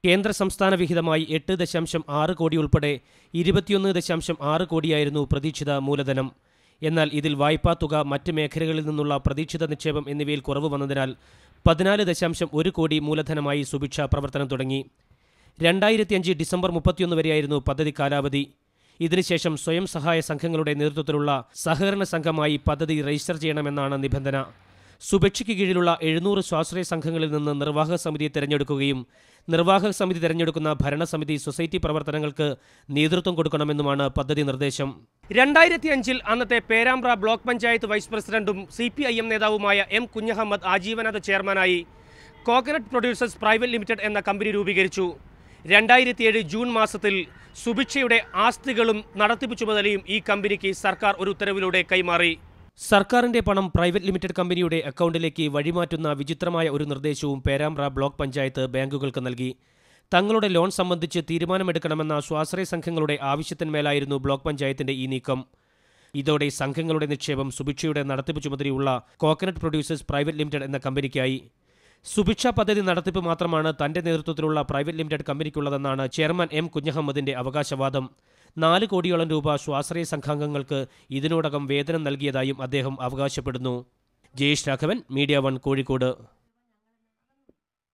കേന്ദ്ര സംസ്ഥാന വിഹിതമായി 8.6 കോടി ഉൾപ്പെടെ 21.6 കോടിയായിരുന്നു പ്രതീക്ഷിത മൂലധനം. എന്നാൽ ഇതിൽ വായ്പാ തുക, മറ്റ് മേഖലകളിൽ നിന്നുള്ള പ്രതീക്ഷിത നിക്ഷേപം എന്നിവയിൽ കുറവ് വന്നതിനാൽ 14.1 കോടി മൂലധനമായി സുഭിക്ഷ പ്രവർത്തനം തുടങ്ങി. 2005 ഡിസംബർ 31 വരെയായിരുന്നു പദ്ധതി കാലാവധി. ഇതിനുശേഷം സ്വയം സഹായ സംഘങ്ങളുടെ നേതൃത്വത്തിലുള്ള സഹകരണ സംഘമായി പദ്ധതി രജിസ്റ്റർ ചെയ്യണമെന്നാണ് നിബന്ധന. സുഭിക്ഷയ്ക്ക് കീഴിലുള്ള 700 സ്വാശ്രയ സംഘങ്ങളിൽ നിന്ന് നിർവാഹക സമിതിയെ തിരഞ്ഞെടുക്കുകയും നിർവാഹക സമിതി തിരഞ്ഞെടുക്കുന്ന ഭരണസമിതി സൊസൈറ്റി പ്രവർത്തനങ്ങൾക്ക് നേതൃത്വം കൊടുക്കണമെന്നുമാണ് പദ്ധതി നിർദ്ദേശം. 2005 അന്നത്തെ പേരാമ്പ്ര ബ്ലോക്ക് പഞ്ചായത്ത് വൈസ് പ്രസിഡന്റും CPIM നേതാവുമായ M. കുഞ്ഞഹമ്മദ് ആജീവനാന്ത ചെയർമാനായി കോക്കനട്ട് പ്രൊഡ്യൂസേഴ്സ് പ്രൈവറ്റ് ലിമിറ്റഡ് എന്ന കമ്പനി രൂപീകരിച്ചു. 2007 ജൂൺ മാസത്തിൽ സുഭിക്ഷയുടെ ആസ്തികളും നടത്തിപ്പ് ചുമതലയും ഈ കമ്പനിക്ക് സർക്കാർ ഒരു ഉത്തരവിലൂടെ കൈമാറി. സർക്കാരിന്റെ പണം പ്രൈവറ്റ് ലിമിറ്റഡ് കമ്പനിയുടെ അക്കൗണ്ടിലേക്ക് വഴിമാറ്റുന്ന വിചിത്രമായ ഒരു നിർദ്ദേശവും പേരാമ്പ്ര ബ്ലോക്ക് പഞ്ചായത്ത് ബാങ്കുകൾക്ക് നൽകി. തങ്ങളുടെ ലോൺ സംബന്ധിച്ച് തീരുമാനമെടുക്കണമെന്ന സ്വാശ്രയ സംഘങ്ങളുടെ ആവശ്യത്തിന്മേലായിരുന്നു ബ്ലോക്ക് പഞ്ചായത്തിന്റെ ഈ നീക്കം. ഇതോടെ സംഘങ്ങളുടെ നിക്ഷേപം സുഭിക്ഷയുടെ നടത്തിപ്പ് ചുമതലയുള്ള കോക്കനട്ട് പ്രൊഡ്യൂസേഴ്സ് പ്രൈവറ്റ് ലിമിറ്റഡ് എന്ന കമ്പനിക്കായി. സുഭിക്ഷ പദ്ധതി നടത്തിപ്പ് മാത്രമാണ് തന്റെ നേതൃത്വത്തിലുള്ള പ്രൈവറ്റ് ലിമിറ്റഡ് കമ്പനിക്കുള്ളതെന്നാണ് ചെയർമാൻ M. കുഞ്ഞഹമ്മദിന്റെ അവകാശവാദം. 4 കോടിയോളം രൂപ സ്വാശ്രയ സംഘാംഗങ്ങൾക്ക് ഇതിനോടകം വേതനം നൽകിയതായും അദ്ദേഹം അവകാശപ്പെടുന്നു. ജയേഷ് രാഘവൻ, മീഡിയ 1 കോഴിക്കോട്.